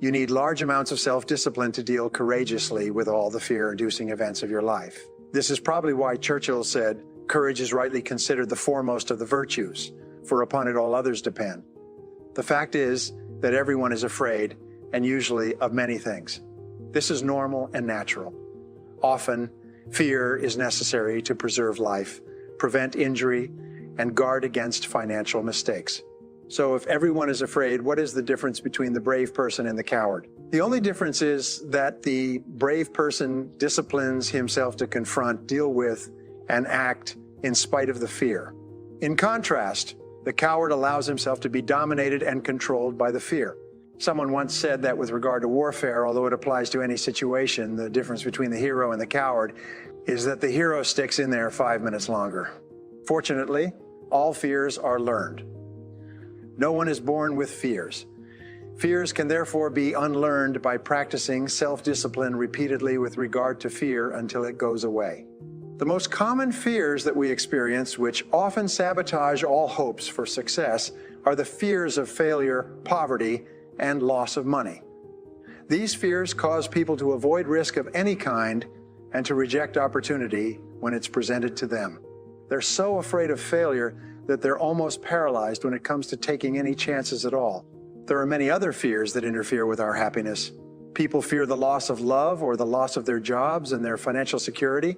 You need large amounts of self-discipline to deal courageously with all the fear-inducing events of your life. This is probably why Churchill said, "Courage is rightly considered the foremost of the virtues, for upon it all others depend." The fact is that everyone is afraid, and usually of many things. This is normal and natural. Often, fear is necessary to preserve life, prevent injury, and guard against financial mistakes. So if everyone is afraid, what is the difference between the brave person and the coward? The only difference is that the brave person disciplines himself to confront, deal with, and act in spite of the fear. In contrast, the coward allows himself to be dominated and controlled by the fear. Someone once said that with regard to warfare, although it applies to any situation, the difference between the hero and the coward is that the hero sticks in there 5 minutes longer. Fortunately, all fears are learned. No one is born with fears. Fears can therefore be unlearned by practicing self-discipline repeatedly with regard to fear until it goes away. The most common fears that we experience, which often sabotage all hopes for success, are the fears of failure, poverty, and loss of money. These fears cause people to avoid risk of any kind and to reject opportunity when it's presented to them. They're so afraid of failure that they're almost paralyzed when it comes to taking any chances at all. There are many other fears that interfere with our happiness. People fear the loss of love or the loss of their jobs and their financial security.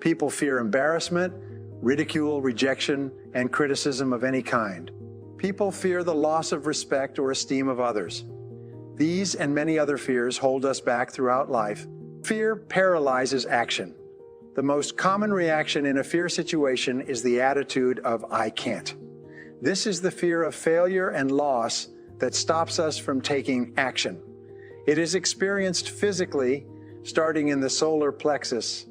People fear embarrassment, ridicule, rejection, and criticism of any kind. People fear the loss of respect or esteem of others. These and many other fears hold us back throughout life. Fear paralyzes action. The most common reaction in a fear situation is the attitude of "I can't." This is the fear of failure and loss that stops us from taking action. It is experienced physically, starting in the solar plexus.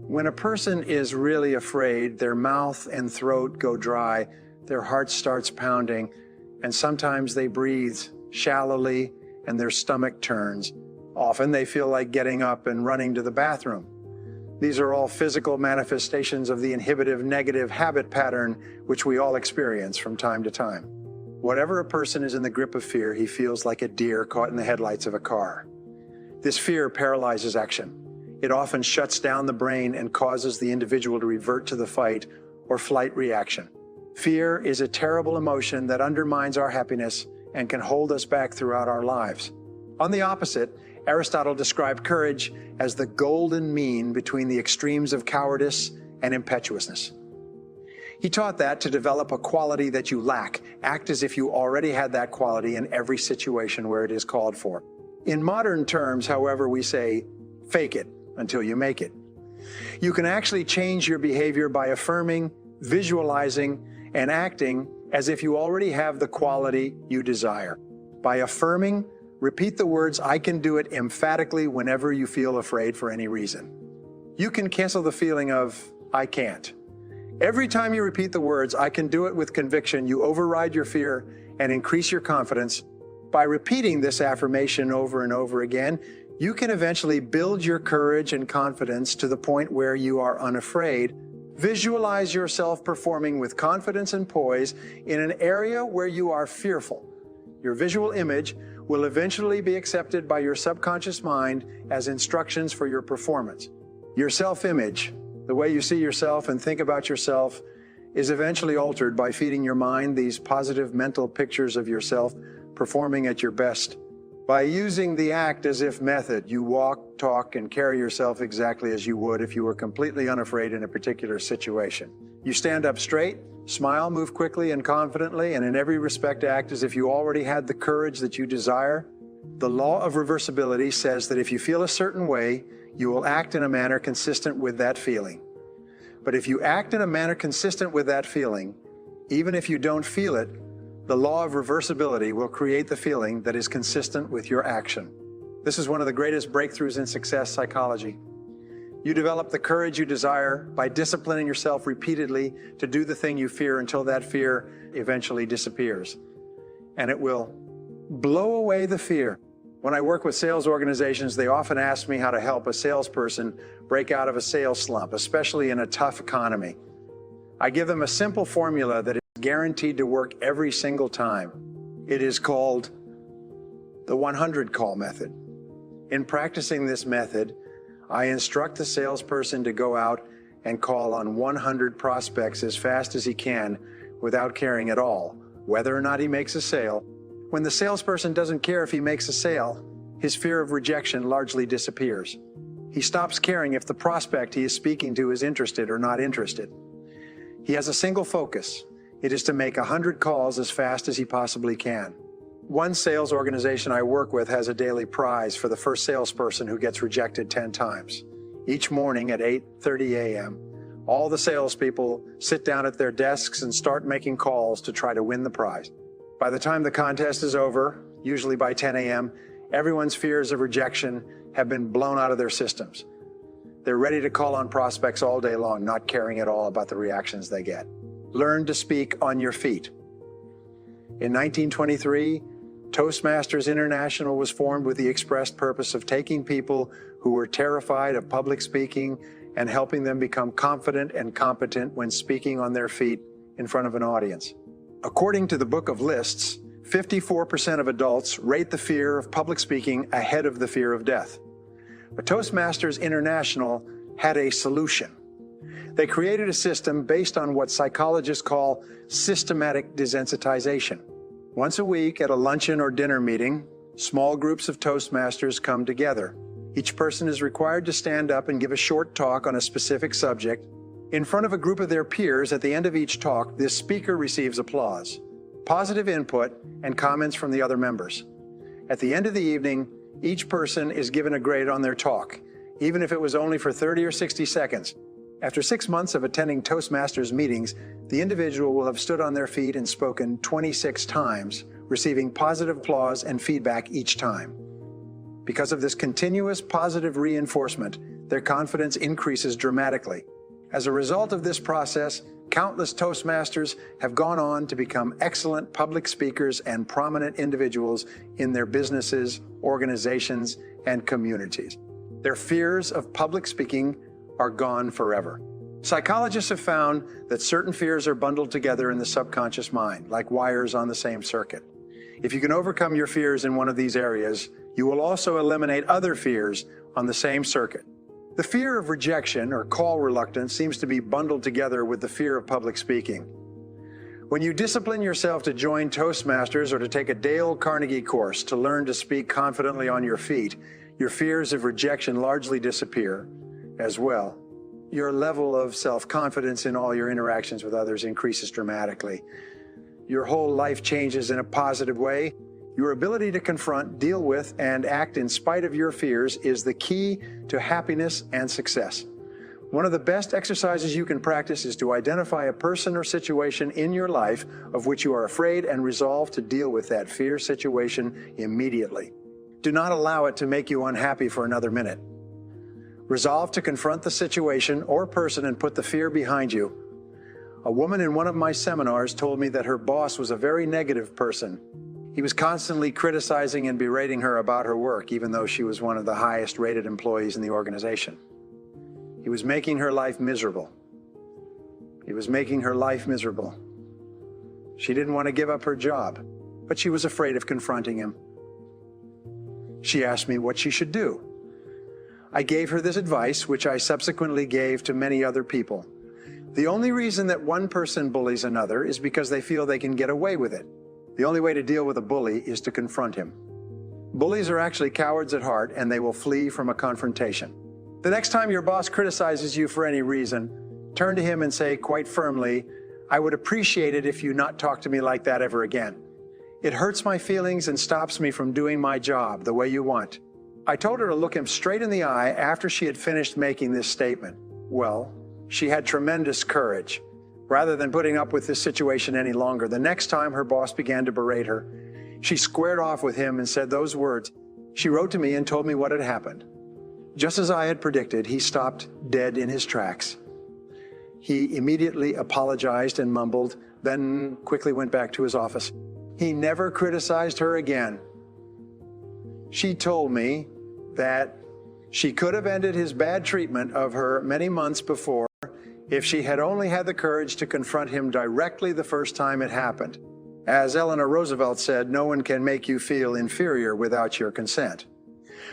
When a person is really afraid, their mouth and throat go dry, their heart starts pounding, and sometimes they breathe shallowly and their stomach turns. Often they feel like getting up and running to the bathroom. These are all physical manifestations of the inhibitive negative habit pattern which we all experience from time to time. Whatever a person is in the grip of fear, he feels like a deer caught in the headlights of a car. This fear paralyzes action. It often shuts down the brain and causes the individual to revert to the fight or flight reaction. Fear is a terrible emotion that undermines our happiness and can hold us back throughout our lives. On the opposite, Aristotle described courage as the golden mean between the extremes of cowardice and impetuousness. He taught that to develop a quality that you lack, act as if you already had that quality in every situation where it is called for. In modern terms, however, we say, fake it until you make it. You can actually change your behavior by affirming, visualizing, and acting as if you already have the quality you desire. By affirming, repeat the words "I can do it" emphatically whenever you feel afraid for any reason. You can cancel the feeling of "I can't." Every time you repeat the words "I can do it" with conviction, you override your fear and increase your confidence. By repeating this affirmation over and over again, you can eventually build your courage and confidence to the point where you are unafraid. Visualize yourself performing with confidence and poise in an area where you are fearful. Your visual image will eventually be accepted by your subconscious mind as instructions for your performance. Your self-image, the way you see yourself and think about yourself, is eventually altered by feeding your mind these positive mental pictures of yourself performing at your best. By using the act as if method, you walk, talk, and carry yourself exactly as you would if you were completely unafraid in a particular situation. You stand up straight, smile, move quickly and confidently, and in every respect act as if you already had the courage that you desire. The law of reversibility says that if you feel a certain way, you will act in a manner consistent with that feeling. But if you act in a manner consistent with that feeling, even if you don't feel it, the law of reversibility will create the feeling that is consistent with your action. This is one of the greatest breakthroughs in success psychology. You develop the courage you desire by disciplining yourself repeatedly to do the thing you fear until that fear eventually disappears. And it will blow away the fear. When I work with sales organizations, they often ask me how to help a salesperson break out of a sales slump, especially in a tough economy. I give them a simple formula that is guaranteed to work every single time. It is called the 100 call method. In practicing this method, I instruct the salesperson to go out and call on 100 prospects as fast as he can without caring at all whether or not he makes a sale. When the salesperson doesn't care if he makes a sale, his fear of rejection largely disappears. He stops caring if the prospect he is speaking to is interested or not interested. He has a single focus. It is to make 100 calls as fast as he possibly can. One sales organization I work with has a daily prize for the first salesperson who gets rejected 10 times. Each morning at 8:30 a.m., all the salespeople sit down at their desks and start making calls to try to win the prize. By the time the contest is over, usually by 10 a.m., everyone's fears of rejection have been blown out of their systems. They're ready to call on prospects all day long, not caring at all about the reactions they get. Learn to speak on your feet. In 1923, Toastmasters International was formed with the express purpose of taking people who were terrified of public speaking and helping them become confident and competent when speaking on their feet in front of an audience. According to the Book of Lists, 54% of adults rate the fear of public speaking ahead of the fear of death. But Toastmasters International had a solution. They created a system based on what psychologists call systematic desensitization. Once a week at a luncheon or dinner meeting, small groups of Toastmasters come together. Each person is required to stand up and give a short talk on a specific subject. In front of a group of their peers, at the end of each talk, this speaker receives applause, positive input, and comments from the other members. At the end of the evening, each person is given a grade on their talk, even if it was only for 30 or 60 seconds. After 6 months of attending Toastmasters meetings, the individual will have stood on their feet and spoken 26 times, receiving positive applause and feedback each time. Because of this continuous positive reinforcement, their confidence increases dramatically. As a result of this process, countless Toastmasters have gone on to become excellent public speakers and prominent individuals in their businesses, organizations, and communities. Their fears of public speaking are gone forever. Psychologists have found that certain fears are bundled together in the subconscious mind, like wires on the same circuit. If you can overcome your fears in one of these areas, you will also eliminate other fears on the same circuit. The fear of rejection or call reluctance seems to be bundled together with the fear of public speaking. When you discipline yourself to join Toastmasters or to take a Dale Carnegie course to learn to speak confidently on your feet, your fears of rejection largely disappear as well. Your level of self-confidence in all your interactions with others increases dramatically. Your whole life changes in a positive way. Your ability to confront, deal with, and act in spite of your fears is the key to happiness and success. One of the best exercises you can practice is to identify a person or situation in your life of which you are afraid and resolve to deal with that fear situation immediately. Do not allow it to make you unhappy for another minute. Resolve to confront the situation or person and put the fear behind you. A woman in one of my seminars told me that her boss was a very negative person. He was constantly criticizing and berating her about her work, even though she was one of the highest rated employees in the organization. He was making her life miserable. He was making her life miserable. She didn't want to give up her job, but she was afraid of confronting him. She asked me what she should do. I gave her this advice, which I subsequently gave to many other people. The only reason that one person bullies another is because they feel they can get away with it. The only way to deal with a bully is to confront him. Bullies are actually cowards at heart, and they will flee from a confrontation. The next time your boss criticizes you for any reason, turn to him and say quite firmly, "I would appreciate it if you not talk to me like that ever again. It hurts my feelings and stops me from doing my job the way you want." I told her to look him straight in the eye after she had finished making this statement. Well, she had tremendous courage. Rather than putting up with this situation any longer, the next time her boss began to berate her, she squared off with him and said those words. She wrote to me and told me what had happened. Just as I had predicted, he stopped dead in his tracks. He immediately apologized and mumbled, then quickly went back to his office. He never criticized her again. She told me that she could have ended his bad treatment of her many months before if she had only had the courage to confront him directly the first time it happened. As Eleanor Roosevelt said, no one can make you feel inferior without your consent.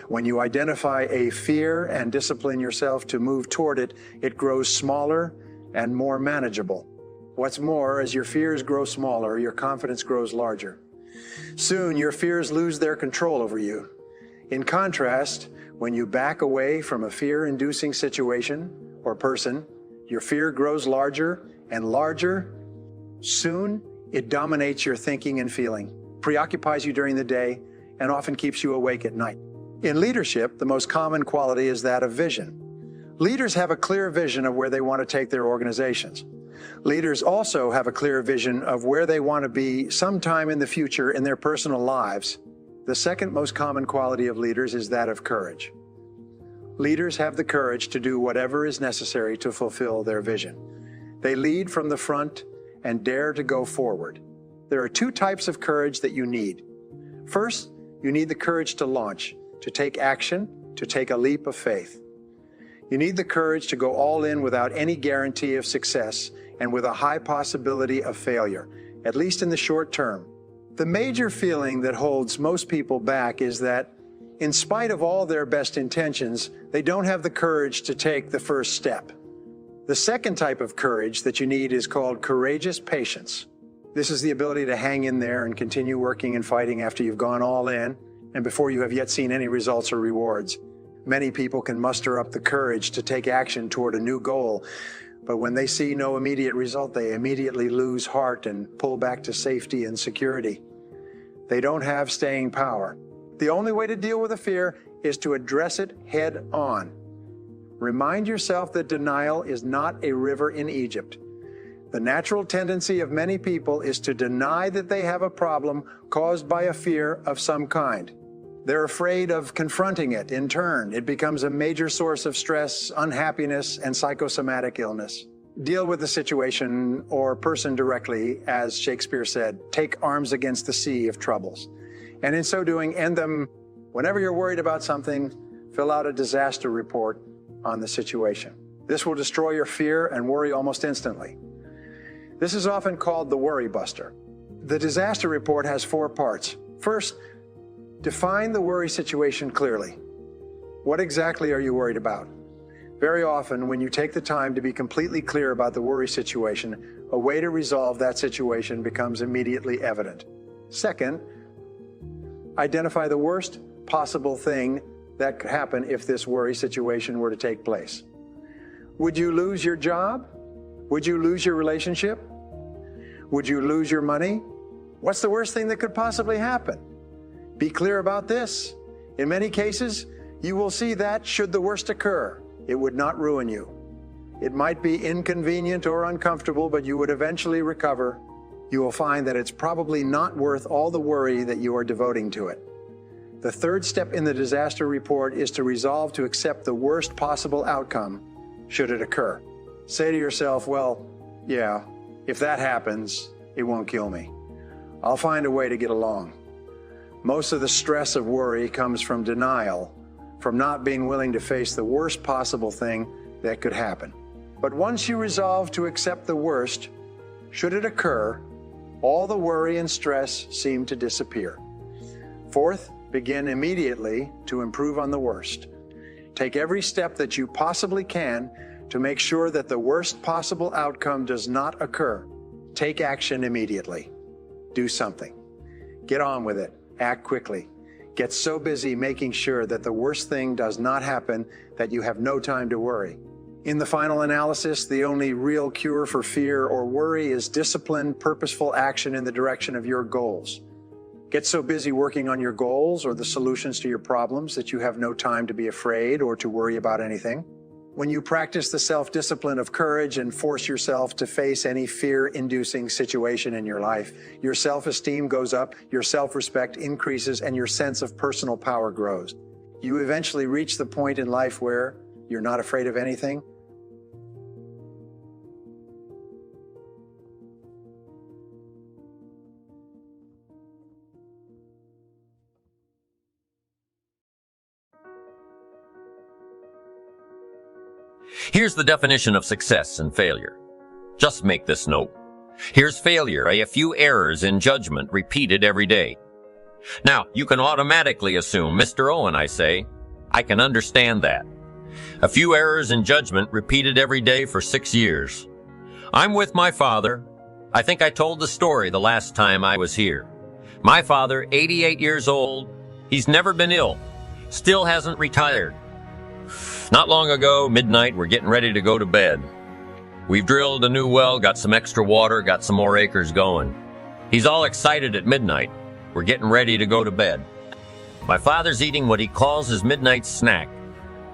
When you identify a fear and discipline yourself to move toward it, it grows smaller and more manageable. What's more, as your fears grow smaller, your confidence grows larger. Soon, your fears lose their control over you. In contrast, when you back away from a fear-inducing situation or person, your fear grows larger and larger. Soon, it dominates your thinking and feeling, preoccupies you during the day, and often keeps you awake at night. In leadership, the most common quality is that of vision. Leaders have a clear vision of where they want to take their organizations. Leaders also have a clear vision of where they want to be sometime in the future in their personal lives. The second most common quality of leaders is that of courage. Leaders have the courage to do whatever is necessary to fulfill their vision. They lead from the front and dare to go forward. There are two types of courage that you need. First, you need the courage to launch, to take action, to take a leap of faith. You need the courage to go all in without any guarantee of success and with a high possibility of failure, at least in the short term. The major feeling that holds most people back is that, in spite of all their best intentions, they don't have the courage to take the first step. The second type of courage that you need is called courageous patience. This is the ability to hang in there and continue working and fighting after you've gone all in and before you have yet seen any results or rewards. Many people can muster up the courage to take action toward a new goal, but when they see no immediate result, they immediately lose heart and pull back to safety and security. They don't have staying power. The only way to deal with a fear is to address it head on. Remind yourself that denial is not a river in Egypt. The natural tendency of many people is to deny that they have a problem caused by a fear of some kind. They're afraid of confronting it. In turn, it becomes a major source of stress, unhappiness, and psychosomatic illness. Deal with the situation or person directly, as Shakespeare said, take arms against the sea of troubles. And in so doing, end them. Whenever you're worried about something, fill out a disaster report on the situation. This will destroy your fear and worry almost instantly. This is often called the worry buster. The disaster report has 4 parts. First, define the worry situation clearly. What exactly are you worried about? Very often, when you take the time to be completely clear about the worry situation, a way to resolve that situation becomes immediately evident. Second, identify the worst possible thing that could happen if this worry situation were to take place. Would you lose your job? Would you lose your relationship? Would you lose your money? What's the worst thing that could possibly happen? Be clear about this. In many cases, you will see that should the worst occur, it would not ruin you. It might be inconvenient or uncomfortable, but you would eventually recover. You will find that it's probably not worth all the worry that you are devoting to it. The third step in the disaster report is to resolve to accept the worst possible outcome should it occur. Say to yourself, well, yeah, if that happens, it won't kill me. I'll find a way to get along. Most of the stress of worry comes from denial, from not being willing to face the worst possible thing that could happen. But once you resolve to accept the worst, should it occur, all the worry and stress seem to disappear. Fourth, begin immediately to improve on the worst. Take every step that you possibly can to make sure that the worst possible outcome does not occur. Take action immediately. Do something. Get on with it. Act quickly. Get so busy making sure that the worst thing does not happen that you have no time to worry. In the final analysis, the only real cure for fear or worry is disciplined, purposeful action in the direction of your goals. Get so busy working on your goals or the solutions to your problems that you have no time to be afraid or to worry about anything. When you practice the self-discipline of courage and force yourself to face any fear-inducing situation in your life, your self-esteem goes up, your self-respect increases, and your sense of personal power grows. You eventually reach the point in life where you're not afraid of anything. Here's the definition of success and failure. Just make this note. Here's failure, a few errors in judgment repeated every day. Now, you can automatically assume, Mr. Owen, I say, I can understand that. A few errors in judgment repeated every day for 6 years. I'm with my father. I think I told the story the last time I was here. My father, 88 years old, he's never been ill, still hasn't retired. Not long ago, midnight, we're getting ready to go to bed. We've drilled a new well, got some extra water, got some more acres going. He's all excited at midnight. We're getting ready to go to bed. My father's eating what he calls his midnight snack,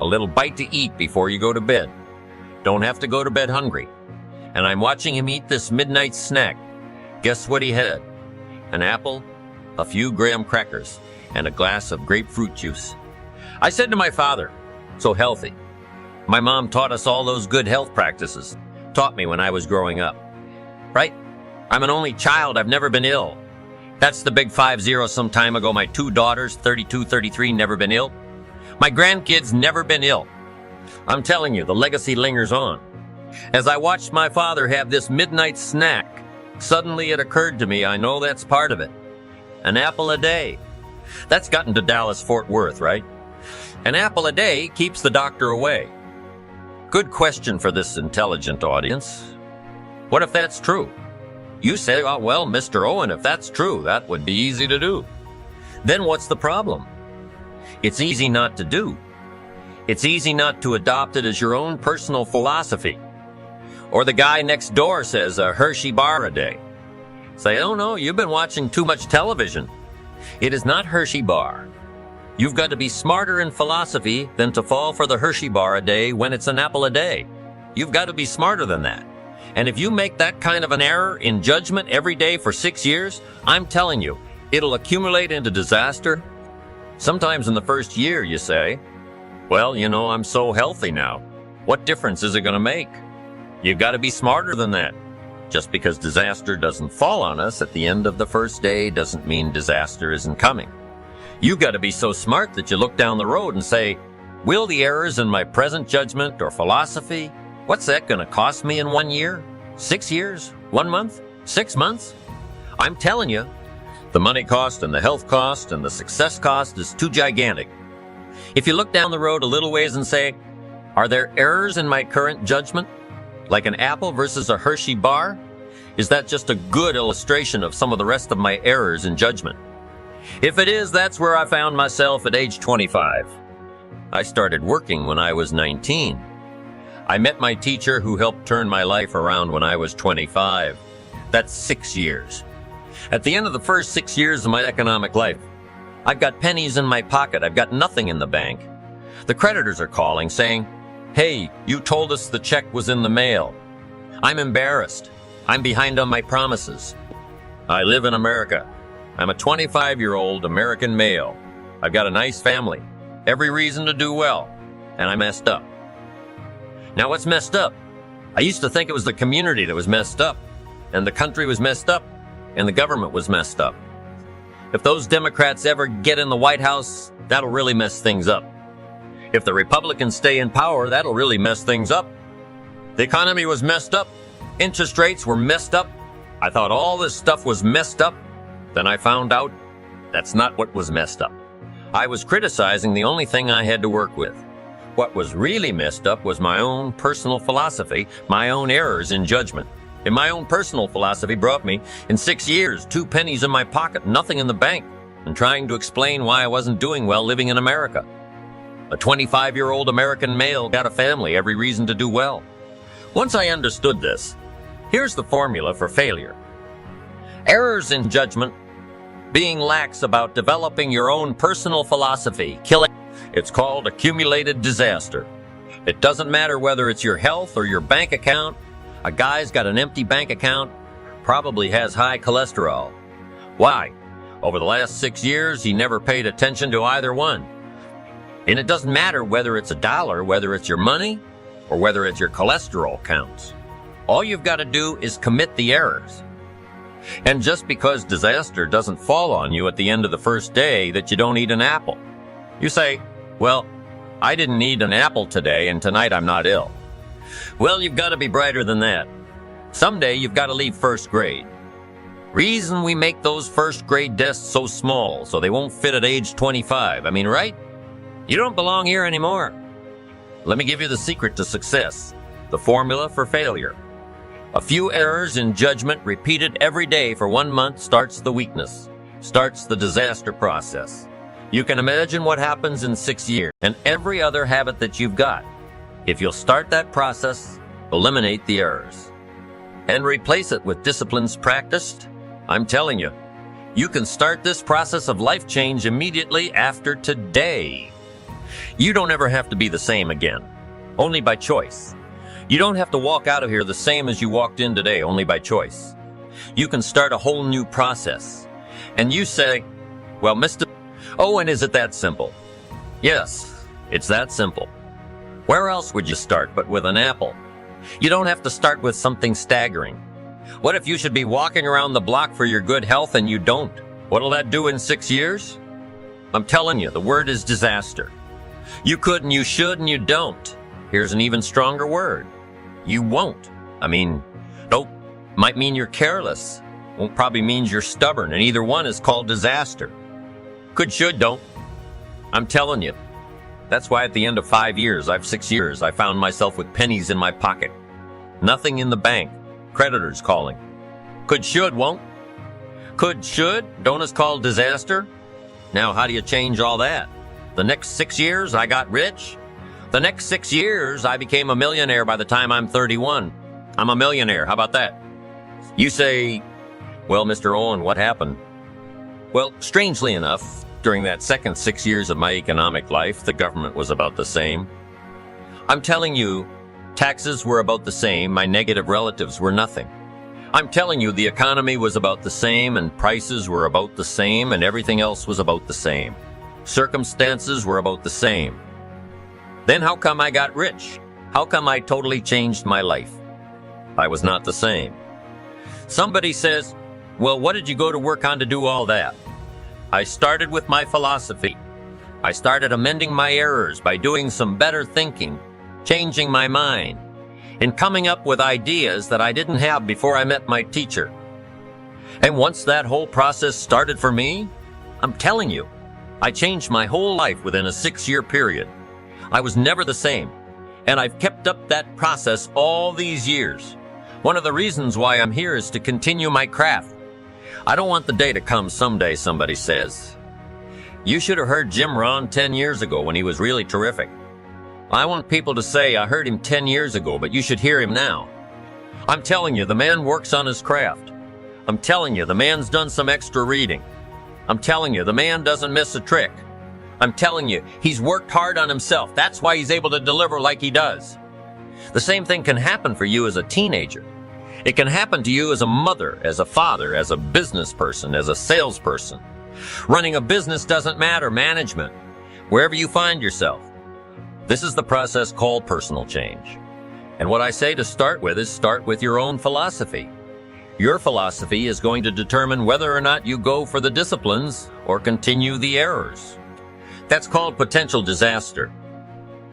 a little bite to eat before you go to bed. Don't have to go to bed hungry. And I'm watching him eat this midnight snack. Guess what he had? An apple, a few graham crackers, and a glass of grapefruit juice. I said to my father, so healthy. My mom taught us all those good health practices. Taught me when I was growing up. Right? I'm an only child. I've never been ill. That's the big 50 some time ago. My 2 daughters, 32, 33, never been ill. My grandkids never been ill. I'm telling you, the legacy lingers on. As I watched my father have this midnight snack, suddenly it occurred to me, I know that's part of it. An apple a day. That's gotten to Dallas-Fort Worth, right? An apple a day keeps the doctor away. Good question for this intelligent audience. What if that's true? You say, oh, well, Mr. Owen, if that's true, that would be easy to do. Then what's the problem? It's easy not to do. It's easy not to adopt it as your own personal philosophy. Or the guy next door says a Hershey bar a day. Say, oh no, you've been watching too much television. It is not Hershey bar. You've got to be smarter in philosophy than to fall for the Hershey bar a day when it's an apple a day. You've got to be smarter than that. And if you make that kind of an error in judgment every day for 6 years, I'm telling you, it'll accumulate into disaster. Sometimes in the first year you say, well, you know, I'm so healthy now. What difference is it going to make? You've got to be smarter than that. Just because disaster doesn't fall on us at the end of the first day doesn't mean disaster isn't coming. You've got to be so smart that you look down the road and say, will the errors in my present judgment or philosophy, what's that going to cost me in 1 year, 6 years, 1 month, 6 months? I'm telling you, the money cost and the health cost and the success cost is too gigantic. If you look down the road a little ways and say, are there errors in my current judgment? Like an apple versus a Hershey bar? Is that just a good illustration of some of the rest of my errors in judgment? If it is, that's where I found myself at age 25. I started working when I was 19. I met my teacher who helped turn my life around when I was 25. That's 6 years. At the end of the first 6 years of my economic life, I've got pennies in my pocket. I've got nothing in the bank. The creditors are calling saying, hey, you told us the check was in the mail. I'm embarrassed. I'm behind on my promises. I live in America. I'm a 25-year-old American male. I've got a nice family, every reason to do well, and I messed up. Now what's messed up? I used to think it was the community that was messed up, and the country was messed up, and the government was messed up. If those Democrats ever get in the White House, that'll really mess things up. If the Republicans stay in power, that'll really mess things up. The economy was messed up. Interest rates were messed up. I thought all this stuff was messed up. Then I found out that's not what was messed up. I was criticizing the only thing I had to work with. What was really messed up was my own personal philosophy, my own errors in judgment. And my own personal philosophy brought me, in 6 years, 2 pennies in my pocket, nothing in the bank, and trying to explain why I wasn't doing well living in America. A 25-year-old American male got a family, every reason to do well. Once I understood this, here's the formula for failure. Errors in judgment, being lax about developing your own personal philosophy, killing. It's called accumulated disaster. It doesn't matter whether it's your health or your bank account. A guy's got an empty bank account, probably has high cholesterol. Why? Over the last 6 years, he never paid attention to either one. And it doesn't matter whether it's a dollar, whether it's your money, or whether it's your cholesterol counts. All you've got to do is commit the errors. And just because disaster doesn't fall on you at the end of the first day that you don't eat an apple. You say, well, I didn't eat an apple today and tonight I'm not ill. Well, you've got to be brighter than that. Someday you've got to leave first grade. Reason we make those first grade desks so small so they won't fit at age 25. I mean, right? You don't belong here anymore. Let me give you the secret to success, the formula for failure. A few errors in judgment repeated every day for 1 month starts the weakness, starts the disaster process. You can imagine what happens in 6 years and every other habit that you've got. If you'll start that process, eliminate the errors, and replace it with disciplines practiced, I'm telling you, you can start this process of life change immediately after today. You don't ever have to be the same again, only by choice. You don't have to walk out of here the same as you walked in today, only by choice. You can start a whole new process. And you say, well, Mr. Owen, is it that simple? Yes, it's that simple. Where else would you start but with an apple? You don't have to start with something staggering. What if you should be walking around the block for your good health and you don't? What'll that do in 6 years? I'm telling you, the word is disaster. You could and you should and you don't. Here's an even stronger word. You won't. I mean, nope. Might mean you're careless. Won't probably means you're stubborn, and either one is called disaster. Could, should, don't. I'm telling you. That's why at the end of 5 years, 6 years, I found myself with pennies in my pocket. Nothing in the bank. Creditors calling. Could, should, won't. Could, should, don't is called disaster. Now, how do you change all that? The next 6 years, I got rich. The next 6 years, I became a millionaire by the time I'm 31. I'm a millionaire. How about that? You say, well, Mr. Owen, what happened? Well, strangely enough, during that second 6 years of my economic life, the government was about the same. I'm telling you, taxes were about the same. My negative relatives were nothing. I'm telling you, the economy was about the same, and prices were about the same, and everything else was about the same. Circumstances were about the same. Then how come I got rich? How come I totally changed my life? I was not the same. Somebody says, well, what did you go to work on to do all that? I started with my philosophy. I started amending my errors by doing some better thinking, changing my mind, and coming up with ideas that I didn't have before I met my teacher. And once that whole process started for me, I'm telling you, I changed my whole life within a 6-year period. I was never the same, and I've kept up that process all these years. One of the reasons why I'm here is to continue my craft. I don't want the day to come someday, somebody says, you should have heard Jim Rohn 10 years ago when he was really terrific. I want people to say, I heard him 10 years ago, but you should hear him now. I'm telling you, the man works on his craft. I'm telling you, the man's done some extra reading. I'm telling you, the man doesn't miss a trick. I'm telling you, he's worked hard on himself. That's why he's able to deliver like he does. The same thing can happen for you as a teenager. It can happen to you as a mother, as a father, as a business person, as a salesperson. Running a business doesn't matter, management, wherever you find yourself. This is the process called personal change. And what I say to start with is start with your own philosophy. Your philosophy is going to determine whether or not you go for the disciplines or continue the errors. That's called potential disaster.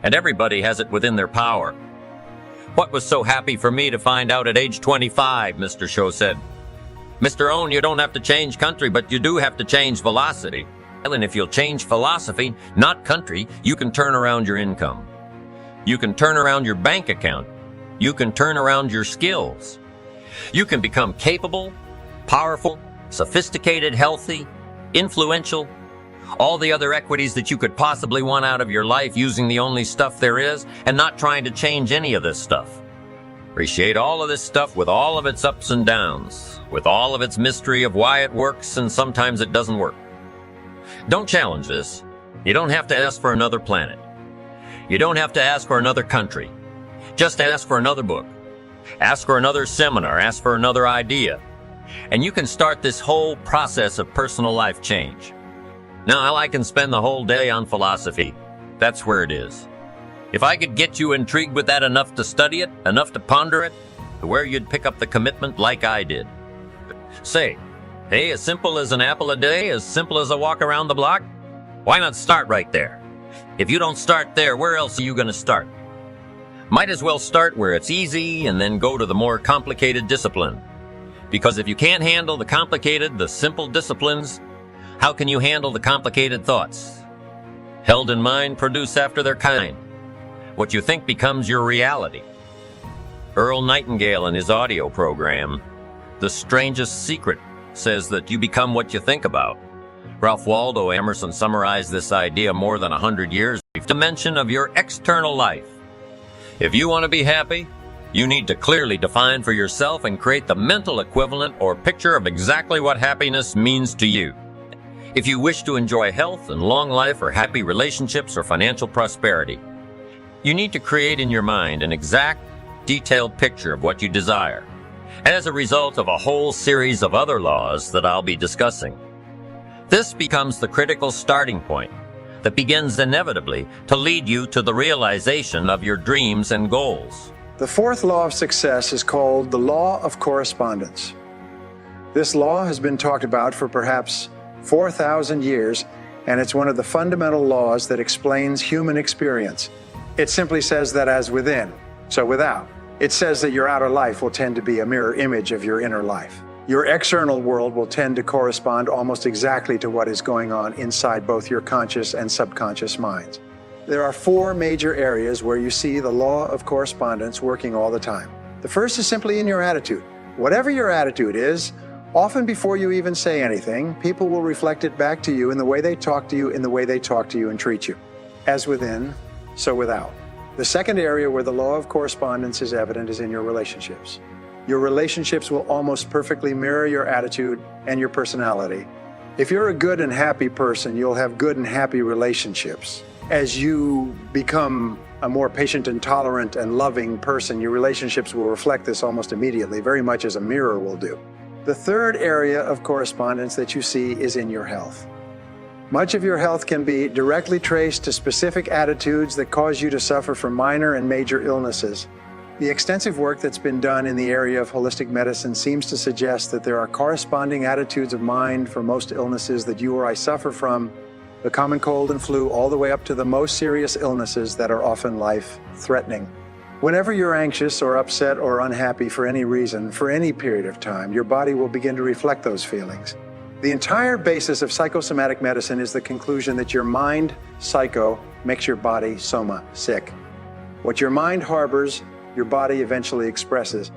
And everybody has it within their power. What was so happy for me to find out at age 25, Mr. Show said. Mr. Owen, you don't have to change country, but you do have to change velocity. And if you'll change philosophy, not country, you can turn around your income. You can turn around your bank account. You can turn around your skills. You can become capable, powerful, sophisticated, healthy, influential, all the other equities that you could possibly want out of your life using the only stuff there is and not trying to change any of this stuff. Appreciate all of this stuff with all of its ups and downs, with all of its mystery of why it works and sometimes it doesn't work. Don't challenge this. You don't have to ask for another planet. You don't have to ask for another country. Just ask for another book. Ask for another seminar. Ask for another idea. And you can start this whole process of personal life change. Now, I can spend the whole day on philosophy. That's where it is. If I could get you intrigued with that enough to study it, enough to ponder it, to where you'd pick up the commitment like I did. Say, hey, as simple as an apple a day, as simple as a walk around the block? Why not start right there? If you don't start there, where else are you going to start? Might as well start where it's easy and then go to the more complicated discipline. Because if you can't handle the complicated, the simple disciplines, how can you handle the complicated thoughts? Held in mind produce after their kind. What you think becomes your reality. Earl Nightingale in his audio program, The Strangest Secret, says that you become what you think about. Ralph Waldo Emerson summarized this idea more than 100 years ago. Dimension of your external life. If you want to be happy, you need to clearly define for yourself and create the mental equivalent or picture of exactly what happiness means to you. If you wish to enjoy health and long life or happy relationships or financial prosperity, you need to create in your mind an exact, detailed picture of what you desire, as a result of a whole series of other laws that I'll be discussing. This becomes the critical starting point that begins inevitably to lead you to the realization of your dreams and goals. The fourth law of success is called the law of correspondence. This law has been talked about for perhaps 4,000 years, and it's one of the fundamental laws that explains human experience. It simply says that as within, so without. It says that your outer life will tend to be a mirror image of your inner life. Your external world will tend to correspond almost exactly to what is going on inside both your conscious and subconscious minds. There are four major areas where you see the law of correspondence working all the time. The first is simply in your attitude. Whatever your attitude is, often before you even say anything, people will reflect it back to you in the way they talk to you, in the way they talk to you and treat you. As within, so without. The second area where the law of correspondence is evident is in your relationships. Your relationships will almost perfectly mirror your attitude and your personality. If you're a good and happy person, you'll have good and happy relationships. As you become a more patient and tolerant and loving person, your relationships will reflect this almost immediately, very much as a mirror will do. The third area of correspondence that you see is in your health. Much of your health can be directly traced to specific attitudes that cause you to suffer from minor and major illnesses. The extensive work that's been done in the area of holistic medicine seems to suggest that there are corresponding attitudes of mind for most illnesses that you or I suffer from, the common cold and flu, all the way up to the most serious illnesses that are often life-threatening. Whenever you're anxious or upset or unhappy for any reason, for any period of time, your body will begin to reflect those feelings. The entire basis of psychosomatic medicine is the conclusion that your mind, psycho, makes your body, soma, sick. What your mind harbors, your body eventually expresses.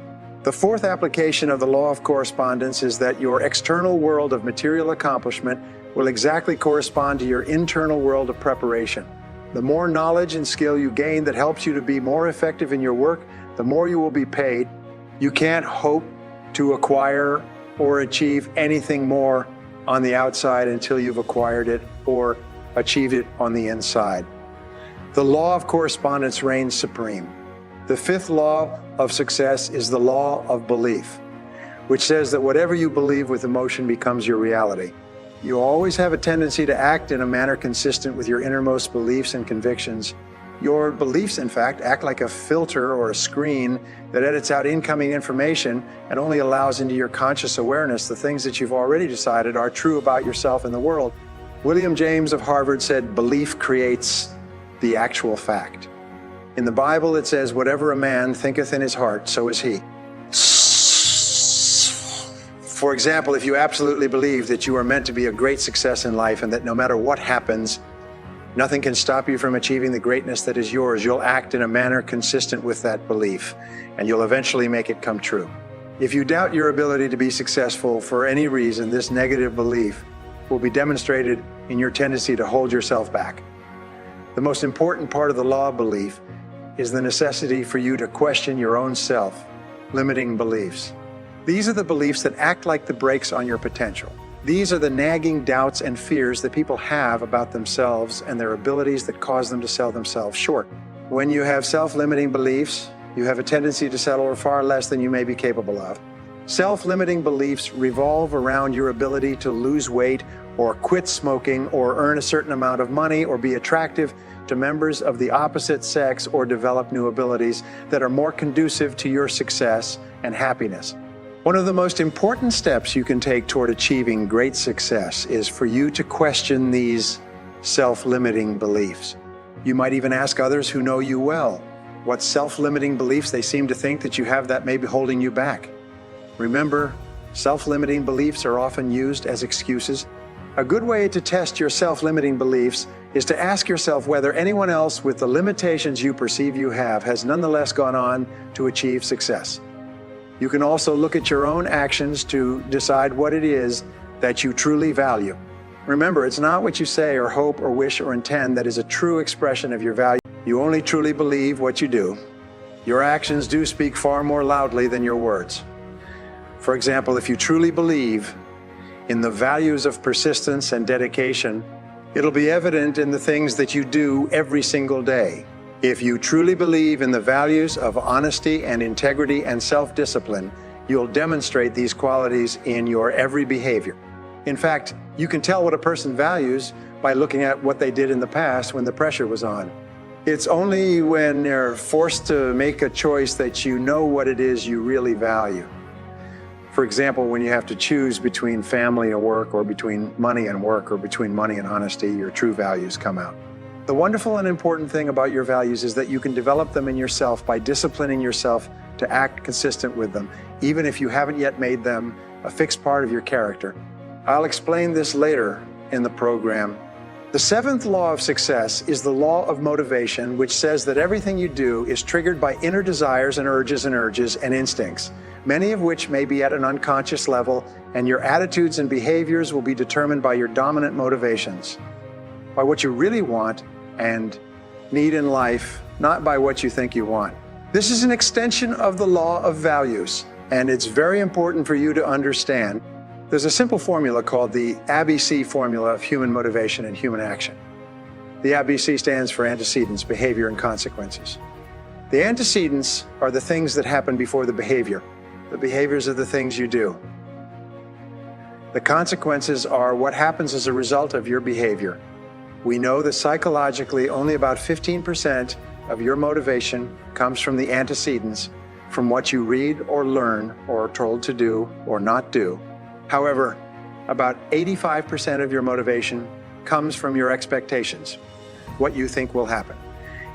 The fourth application of the law of correspondence is that your external world of material accomplishment will exactly correspond to your internal world of preparation. The more knowledge and skill you gain that helps you to be more effective in your work, the more you will be paid. You can't hope to acquire or achieve anything more on the outside until you've acquired it or achieved it on the inside. The law of correspondence reigns supreme. The fifth law of success is the law of belief, which says that whatever you believe with emotion becomes your reality. You always have a tendency to act in a manner consistent with your innermost beliefs and convictions. Your beliefs, in fact, act like a filter or a screen that edits out incoming information and only allows into your conscious awareness the things that you've already decided are true about yourself and the world. William James of Harvard said, "Belief creates the actual fact." In the Bible, it says, "Whatever a man thinketh in his heart, so is he." For example, if you absolutely believe that you are meant to be a great success in life and that no matter what happens, nothing can stop you from achieving the greatness that is yours, you'll act in a manner consistent with that belief, and you'll eventually make it come true. If you doubt your ability to be successful for any reason, this negative belief will be demonstrated in your tendency to hold yourself back. The most important part of the law of belief is the necessity for you to question your own self-limiting beliefs. These are the beliefs that act like the brakes on your potential. These are the nagging doubts and fears that people have about themselves and their abilities that cause them to sell themselves short. When you have self-limiting beliefs, you have a tendency to settle for far less than you may be capable of. Self-limiting beliefs revolve around your ability to lose weight or quit smoking or earn a certain amount of money or be attractive to members of the opposite sex or develop new abilities that are more conducive to your success and happiness. One of the most important steps you can take toward achieving great success is for you to question these self-limiting beliefs. You might even ask others who know you well, What self-limiting beliefs they seem to think that you have that may be holding you back. Remember, self-limiting beliefs are often used as excuses. A good way to test your self-limiting beliefs is to ask yourself whether anyone else with the limitations you perceive you have has nonetheless gone on to achieve success. You can also look at your own actions to decide what it is that you truly value. Remember, it's not what you say or hope or wish or intend that is a true expression of your value. You only truly believe what you do. Your actions do speak far more loudly than your words. For example, if you truly believe in the values of persistence and dedication, it'll be evident in the things that you do every single day. If you truly believe in the values of honesty and integrity and self-discipline, you'll demonstrate these qualities in your every behavior. In fact, you can tell what a person values by looking at what they did in the past when the pressure was on. It's only when they're forced to make a choice that you know what it is you really value. For example, when you have to choose between family and work, or between money and work, or between money and honesty, your true values come out. The wonderful and important thing about your values is that you can develop them in yourself by disciplining yourself to act consistent with them, even if you haven't yet made them a fixed part of your character. I'll explain this later in the program. The seventh law of success is the law of motivation, which says that everything you do is triggered by inner desires and urges and instincts, many of which may be at an unconscious level, and your attitudes and behaviors will be determined by your dominant motivations, by what you really want and need in life, not by what you think you want. This is an extension of the law of values, and it's very important for you to understand. There's a simple formula called the ABC formula of human motivation and human action. The ABC stands for antecedents, behavior, and consequences. The antecedents are the things that happen before the behavior. The behaviors are the things you do. The consequences are what happens as a result of your behavior. We know that psychologically only about 15% of your motivation comes from the antecedents, from what you read or learn or are told to do or not do. However, about 85% of your motivation comes from your expectations, what you think will happen.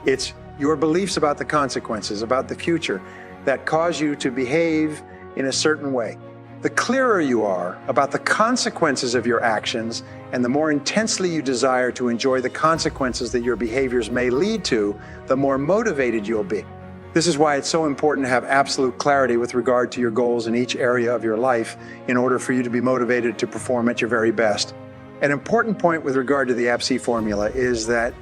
It's your beliefs about the consequences, about the future, that cause you to behave in a certain way. The clearer you are about the consequences of your actions, and the more intensely you desire to enjoy the consequences that your behaviors may lead to, the more motivated you'll be. This is why it's so important to have absolute clarity with regard to your goals in each area of your life in order for you to be motivated to perform at your very best. An important point with regard to the ABC formula is that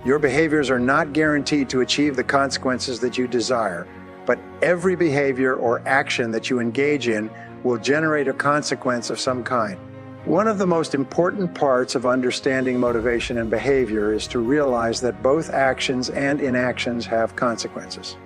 your behaviors are not guaranteed to achieve the consequences that you desire, but every behavior or action that you engage in will generate a consequence of some kind. One of the most important parts of understanding motivation and behavior is to realize that both actions and inactions have consequences.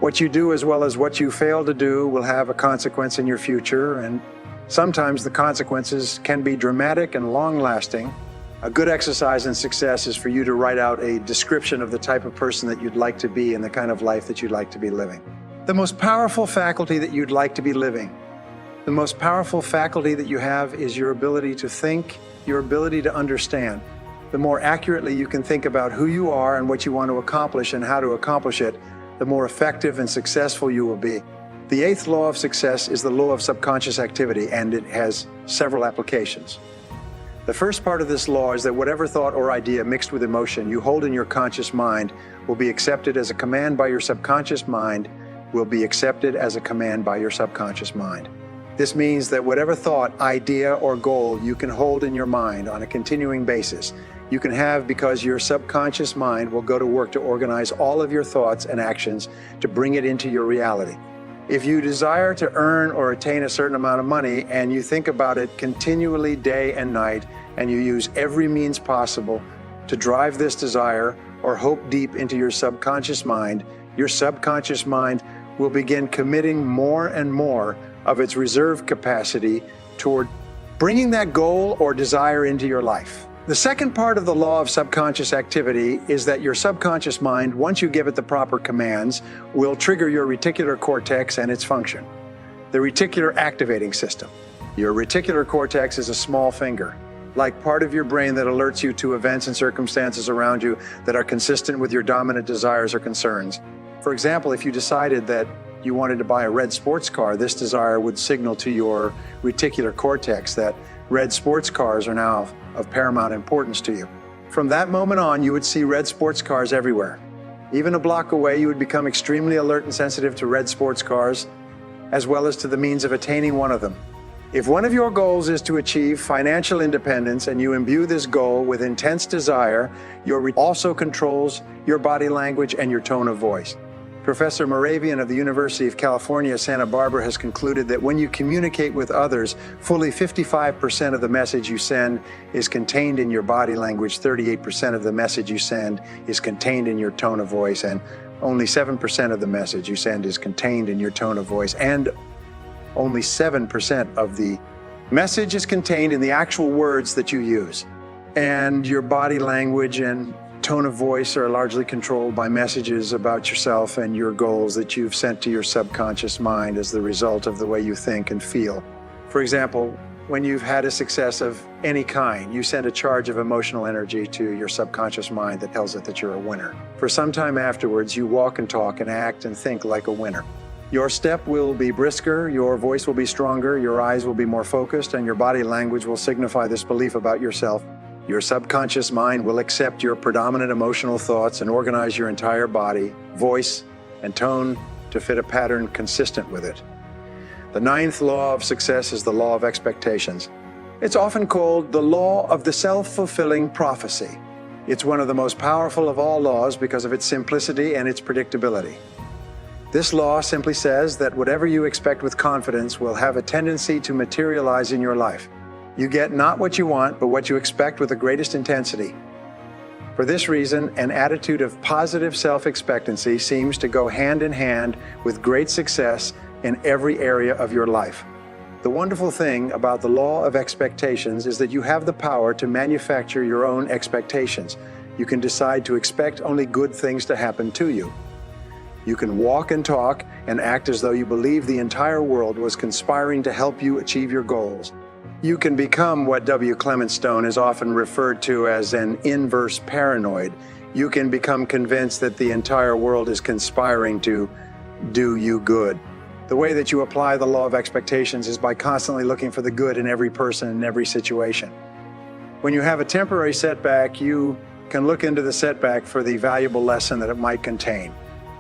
What you do as well as what you fail to do will have a consequence in your future, and sometimes the consequences can be dramatic and long-lasting. A good exercise in success is for you to write out a description of the type of person that you'd like to be and the kind of life that you'd like to be living. The most powerful faculty that you'd like to be living, the most powerful faculty that you have is your ability to think, your ability to understand. The more accurately you can think about who you are and what you want to accomplish and how to accomplish it, the more effective and successful you will be. The eighth law of success is the law of subconscious activity, and it has several applications. The first part of this law is that whatever thought or idea mixed with emotion you hold in your conscious mind will be accepted as a command by your subconscious mind, will be accepted as a command by your subconscious mind. This means that whatever thought, idea, or goal you can hold in your mind on a continuing basis, you can have because your subconscious mind will go to work to organize all of your thoughts and actions to bring it into your reality. If you desire to earn or attain a certain amount of money and you think about it continually day and night, and you use every means possible to drive this desire or hope deep into your subconscious mind will begin committing more and more of its reserve capacity toward bringing that goal or desire into your life. The second part of the law of subconscious activity is that your subconscious mind, once you give it the proper commands, will trigger your reticular cortex and its function, the reticular activating system. Your reticular cortex is a small finger. like part of your brain that alerts you to events and circumstances around you that are consistent with your dominant desires or concerns. For example, if you decided that you wanted to buy a red sports car, this desire would signal to your reticular cortex that red sports cars are now of paramount importance to you. From that moment on, you would see red sports cars everywhere. Even a block away, you would become extremely alert and sensitive to red sports cars, as well as to the means of attaining one of them. If one of your goals is to achieve financial independence and you imbue this goal with intense desire, also controls your body language and your tone of voice. Professor Moravian of the University of California, Santa Barbara has concluded that when you communicate with others, fully 55% of the message you send is contained in your body language, 38% of the message you send is contained in your tone of voice, and only 7% of the message you send is contained in your tone of voice, and only 7% of the message is contained in the actual words that you use. And your body language and tone of voice are largely controlled by messages about yourself and your goals that you've sent to your subconscious mind as the result of the way you think and feel. For example, when you've had a success of any kind, you send a charge of emotional energy to your subconscious mind that tells it that you're a winner. For some time afterwards, you walk and talk and act and think like a winner. Your step will be brisker, your voice will be stronger, your eyes will be more focused, and your body language will signify this belief about yourself. Your subconscious mind will accept your predominant emotional thoughts and organize your entire body, voice, and tone to fit a pattern consistent with it. The ninth law of success is the law of expectations. It's often called the law of the self-fulfilling prophecy. It's one of the most powerful of all laws because of its simplicity and its predictability. This law simply says that whatever you expect with confidence will have a tendency to materialize in your life. You get not what you want, but what you expect with the greatest intensity. For this reason, an attitude of positive self-expectancy seems to go hand in hand with great success in every area of your life. The wonderful thing about the law of expectations is that you have the power to manufacture your own expectations. You can decide to expect only good things to happen to you. You can walk and talk and act as though you believe the entire world was conspiring to help you achieve your goals. You can become what W. Clement Stone is often referred to as an inverse paranoid. You can become convinced that the entire world is conspiring to do you good. The way that you apply the law of expectations is by constantly looking for the good in every person and every situation. When you have a temporary setback, you can look into the setback for the valuable lesson that it might contain.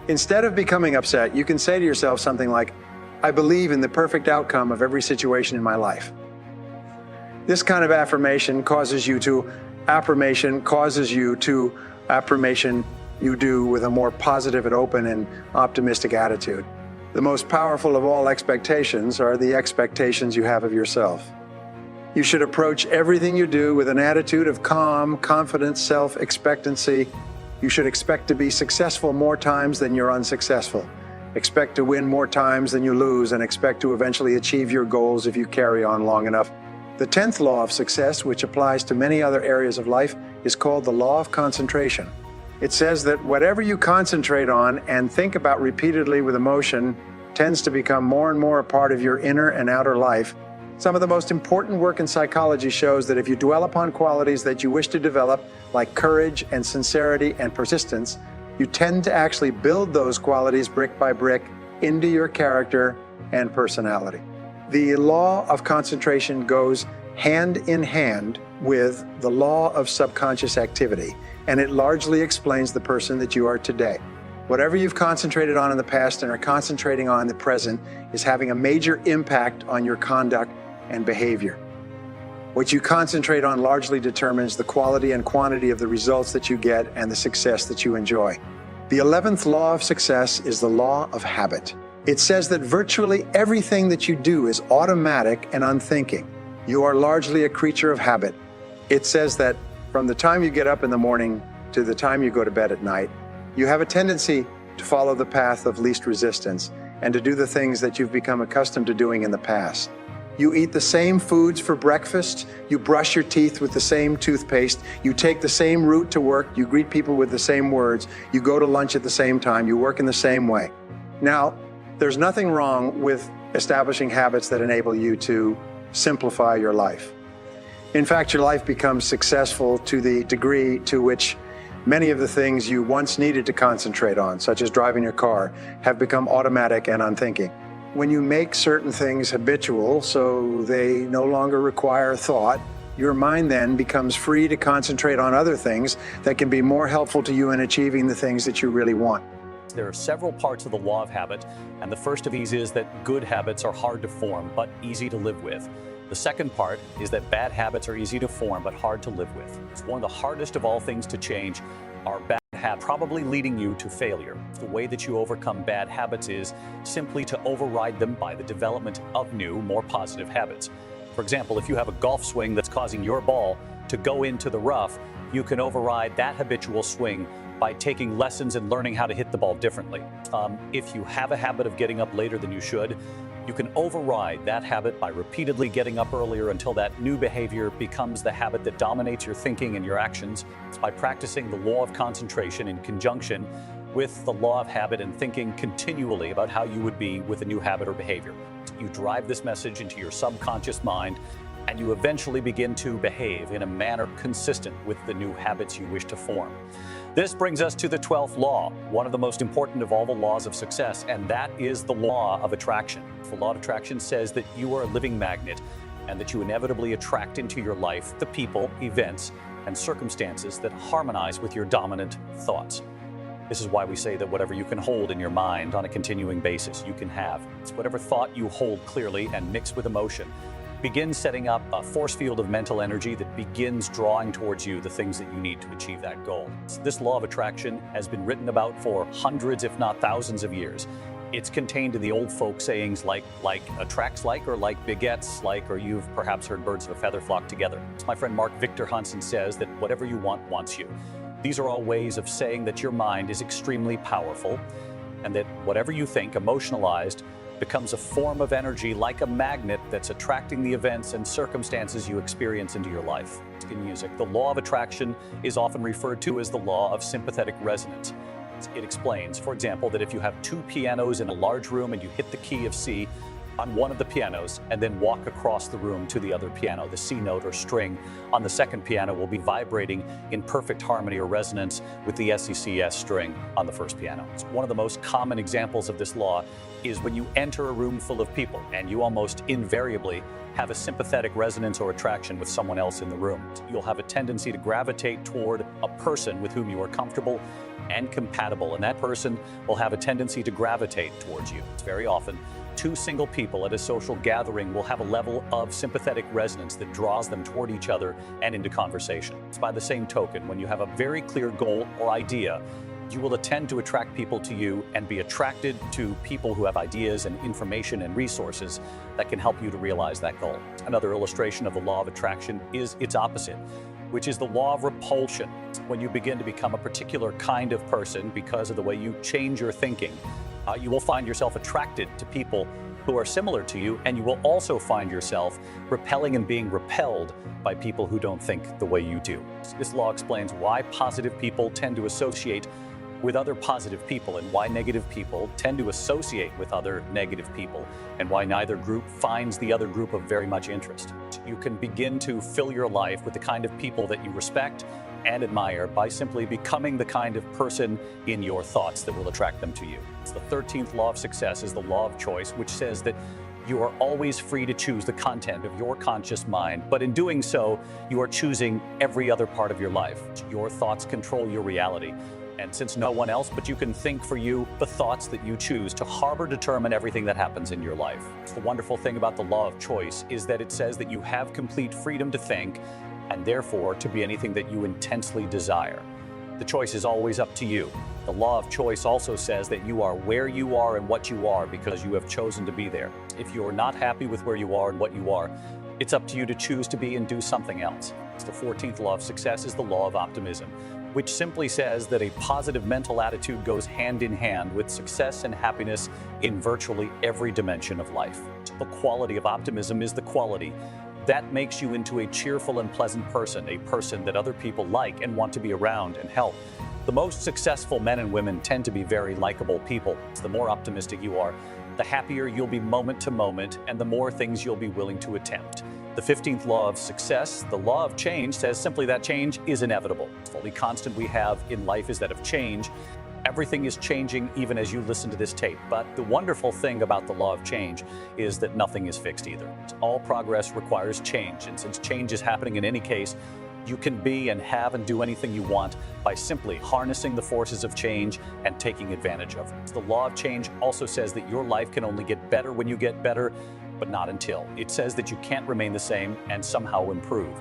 Instead of becoming upset, you can say to yourself something like, I believe in the perfect outcome of every situation in my life. This kind of affirmation causes you to affirmation you do with a more positive and open and optimistic attitude. The most powerful of all expectations are the expectations you have of yourself. You should approach everything you do with an attitude of calm, confident self-expectancy. You should expect to be successful more times than you're unsuccessful. Expect to win more times than you lose, and expect to eventually achieve your goals if you carry on long enough. The 10th law of success, which applies to many other areas of life, is called the law of concentration. It says that whatever you concentrate on and think about repeatedly with emotion tends to become more and more a part of your inner and outer life. Some of the most important work in psychology shows that if you dwell upon qualities that you wish to develop, like courage and sincerity and persistence, you tend to actually build those qualities brick by brick into your character and personality. The law of concentration goes hand in hand with the law of subconscious activity, and it largely explains the person that you are today. Whatever you've concentrated on in the past and are concentrating on in the present is having a major impact on your conduct and behavior. What you concentrate on largely determines the quality and quantity of the results that you get and the success that you enjoy. The 11th law of success is the law of habit. It says that virtually everything that you do is automatic and unthinking. You are largely a creature of habit. It says that from the time you get up in the morning to the time you go to bed at night, you have a tendency to follow the path of least resistance and to do the things that you've become accustomed to doing in the past. You eat the same foods for breakfast, you brush your teeth with the same toothpaste, you take the same route to work, you greet people with the same words, you go to lunch at the same time, you work in the same way. Now, there's nothing wrong with establishing habits that enable you to simplify your life. In fact, your life becomes successful to the degree to which many of the things you once needed to concentrate on, such as driving your car, have become automatic and unthinking. When you make certain things habitual so they no longer require thought, your mind then becomes free to concentrate on other things that can be more helpful to you in achieving the things that you really want. There are several parts of the law of habit, and the first of these is that good habits are hard to form but easy to live with. The second part is that bad habits are easy to form but hard to live with. It's one of the hardest of all things to change. Our bad habit probably leading you to failure. The way that you overcome bad habits is simply to override them by the development of new, more positive habits. For example, if you have a golf swing that's causing your ball to go into the rough, you can override that habitual swing by taking lessons and learning how to hit the ball differently. If you have a habit of getting up later than you should, you can override that habit by repeatedly getting up earlier until that new behavior becomes the habit that dominates your thinking and your actions. It's by practicing the law of concentration in conjunction with the law of habit and thinking continually about how you would be with a new habit or behavior. You drive this message into your subconscious mind, and you eventually begin to behave in a manner consistent with the new habits you wish to form. This brings us to the 12th law, one of the most important of all the laws of success, and that is the law of attraction. The law of attraction says that you are a living magnet and that you inevitably attract into your life the people, events, and circumstances that harmonize with your dominant thoughts. This is why we say that whatever you can hold in your mind on a continuing basis, you can have. It's whatever thought you hold clearly and mix with emotion. Begin setting up a force field of mental energy that begins drawing towards you the things that you need to achieve that goal. This law of attraction has been written about for hundreds, if not thousands of years. It's contained in the old folk sayings like attracts like, or like begets like, or you've perhaps heard birds of a feather flock together. My friend Mark Victor Hansen says that whatever you want wants you. These are all ways of saying that your mind is extremely powerful and that whatever you think, emotionalized, becomes a form of energy like a magnet that's attracting the events and circumstances you experience into your life. In music, the law of attraction is often referred to as the law of sympathetic resonance. It explains, for example, that if you have two pianos in a large room and you hit the key of C on one of the pianos and then walk across the room to the other piano, the C note or string on the second piano will be vibrating in perfect harmony or resonance with the SECS string on the first piano. One of the most common examples of this law is when you enter a room full of people and you almost invariably have a sympathetic resonance or attraction with someone else in the room. You'll have a tendency to gravitate toward a person with whom you are comfortable and compatible, and that person will have a tendency to gravitate towards you. It's very often two single people at a social gathering will have a level of sympathetic resonance that draws them toward each other and into conversation. It's by the same token, when you have a very clear goal or idea, you will tend to attract people to you and be attracted to people who have ideas and information and resources that can help you to realize that goal. Another illustration of the law of attraction is its opposite, which is the law of repulsion. When you begin to become a particular kind of person because of the way you change your thinking, you will find yourself attracted to people who are similar to you, and you will also find yourself repelling and being repelled by people who don't think the way you do. This law explains why positive people tend to associate with other positive people and why negative people tend to associate with other negative people and why neither group finds the other group of very much interest. You can begin to fill your life with the kind of people that you respect and admire by simply becoming the kind of person in your thoughts that will attract them to you. The 13th law of success is the law of choice, which says that you are always free to choose the content of your conscious mind, but in doing so, you are choosing every other part of your life. Your thoughts control your reality. And since no one else but you can think for you, the thoughts that you choose to harbor determine everything that happens in your life. The wonderful thing about the law of choice is that it says that you have complete freedom to think and therefore to be anything that you intensely desire. The choice is always up to you. The law of choice also says that you are where you are and what you are because you have chosen to be there. If you're not happy with where you are and what you are, it's up to you to choose to be and do something else. The 14th law of success is the law of optimism, which simply says that a positive mental attitude goes hand in hand with success and happiness in virtually every dimension of life. The quality of optimism is the quality that makes you into a cheerful and pleasant person, a person that other people like and want to be around and help. The most successful men and women tend to be very likable people. The more optimistic you are, the happier you'll be moment to moment, and the more things you'll be willing to attempt. The 15th law of success, the law of change, says simply that change is inevitable. The only constant we have in life is that of change. Everything is changing even as you listen to this tape. But the wonderful thing about the law of change is that nothing is fixed either. All progress requires change. And since change is happening in any case, you can be and have and do anything you want by simply harnessing the forces of change and taking advantage of it. The law of change also says that your life can only get better when you get better, but not until. It says that you can't remain the same and somehow improve.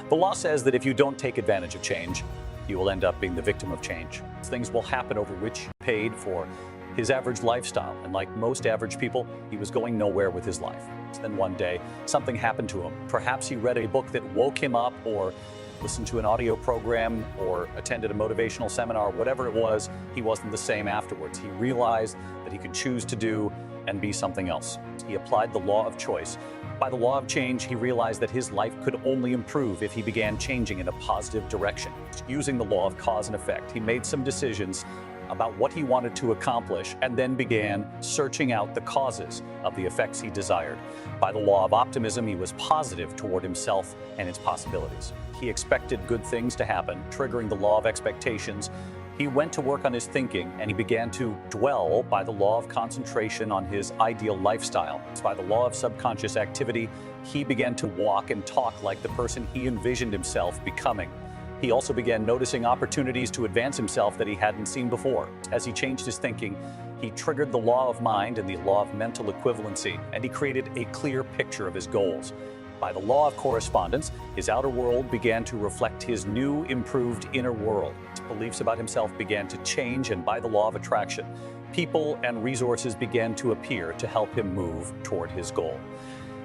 The law says that if you don't take advantage of change, you will end up being the victim of change. Things will happen over which you paid for his average lifestyle. And like most average people, he was going nowhere with his life. Then one day, something happened to him. Perhaps he read a book that woke him up, or listened to an audio program, or attended a motivational seminar. Whatever it was, he wasn't the same afterwards. He realized that he could choose to do and be something else. He applied the law of choice. By the law of change, he realized that his life could only improve if he began changing in a positive direction. Using the law of cause and effect, he made some decisions about what he wanted to accomplish and then began searching out the causes of the effects he desired. By the law of optimism, he was positive toward himself and its possibilities. He expected good things to happen, triggering the law of expectations. He went to work on his thinking, and he began to dwell by the law of concentration on his ideal lifestyle. By the law of subconscious activity, he began to walk and talk like the person he envisioned himself becoming. He also began noticing opportunities to advance himself that he hadn't seen before. As he changed his thinking, he triggered the law of mind and the law of mental equivalency, and he created a clear picture of his goals. By the law of correspondence, his outer world began to reflect his new, improved inner world. His beliefs about himself began to change, and by the law of attraction, people and resources began to appear to help him move toward his goal.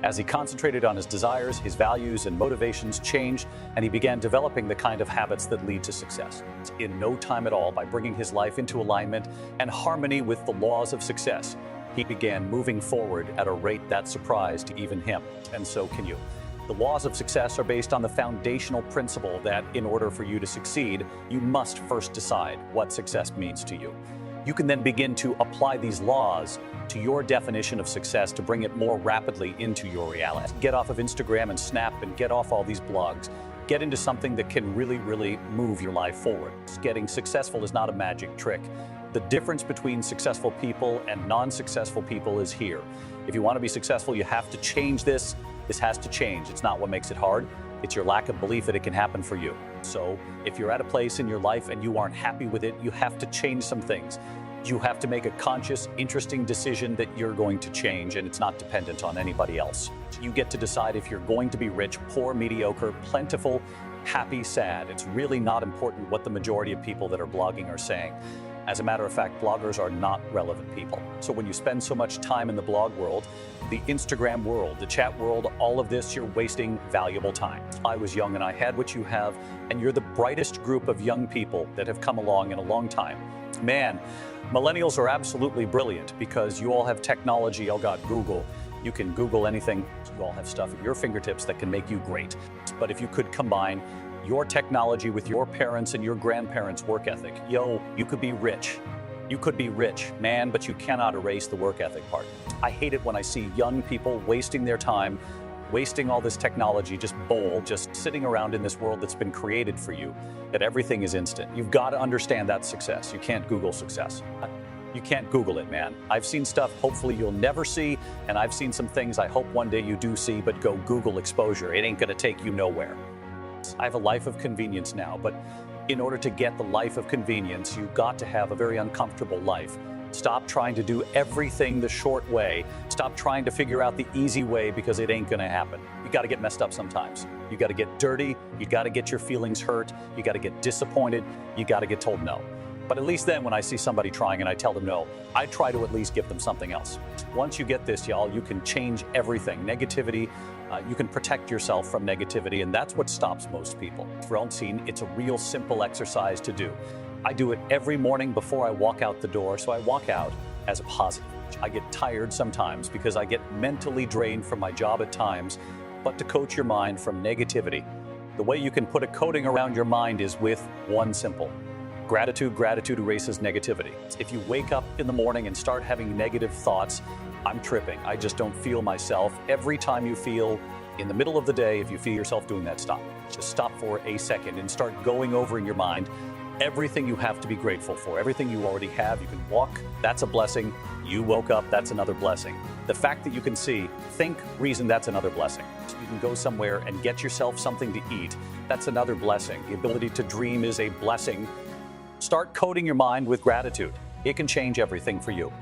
As he concentrated on his desires, his values and motivations changed, and he began developing the kind of habits that lead to success. In no time at all, by bringing his life into alignment and harmony with the laws of success, he began moving forward at a rate that surprised even him, and so can you. The laws of success are based on the foundational principle that in order for you to succeed, you must first decide what success means to you. You can then begin to apply these laws to your definition of success to bring it more rapidly into your reality. Get off of Instagram and Snap and get off all these blogs. Get into something that can really, really move your life forward. Getting successful is not a magic trick. The difference between successful people and non-successful people is here. If you want to be successful, you have to change this. This has to change. It's not what makes it hard. It's your lack of belief that it can happen for you. So if you're at a place in your life and you aren't happy with it, you have to change some things. You have to make a conscious, interesting decision that you're going to change, and it's not dependent on anybody else. You get to decide if you're going to be rich, poor, mediocre, plentiful, happy, sad. It's really not important what the majority of people that are blogging are saying. As a matter of fact, bloggers are not relevant people. So when you spend so much time in the blog world, the Instagram world, the chat world, all of this, you're wasting valuable time. I was young and I had what you have, and you're the brightest group of young people that have come along in a long time. Man, millennials are absolutely brilliant because you all have technology. Oh God, Google. You can Google anything. You all have stuff at your fingertips that can make you great. But if you could combine your technology with your parents and your grandparents' work ethic, you could be rich. You could be rich, man, but you cannot erase the work ethic part. I hate it when I see young people wasting their time, wasting all this technology, just sitting around in this world that's been created for you, that everything is instant. You've got to understand that success. You can't Google success. You can't Google it, man. I've seen stuff hopefully you'll never see, and I've seen some things I hope one day you do see, but go Google exposure. It ain't gonna take you nowhere. I have a life of convenience now, but in order to get the life of convenience, you've got to have a very uncomfortable life. Stop trying to do everything the short way. Stop trying to figure out the easy way because it ain't gonna happen. You gotta get messed up sometimes. You gotta get dirty. You gotta get your feelings hurt. You gotta get disappointed. You gotta get told no. But at least then when I see somebody trying and I tell them no, I try to at least give them something else. Once you get this, y'all, you can change everything. Negativity, you can protect yourself from negativity, and that's what stops most people. For all seen, it's a real simple exercise to do. I do it every morning before I walk out the door, so I walk out as a positive. I get tired sometimes because I get mentally drained from my job at times, but to coach your mind from negativity, the way you can put a coating around your mind is with one simple: gratitude. Gratitude erases negativity. If you wake up in the morning and start having negative thoughts, I'm tripping, I just don't feel myself. Every time you feel In the middle of the day, if you feel yourself doing that, stop. Just stop for a second and start going over in your mind everything you have to be grateful for, everything you already have. You can walk, that's a blessing. You woke up, that's another blessing. The fact that you can see, think, reason, that's another blessing. You can go somewhere and get yourself something to eat, that's another blessing. The ability to dream is a blessing. Start coating your mind with gratitude. It can change everything for you.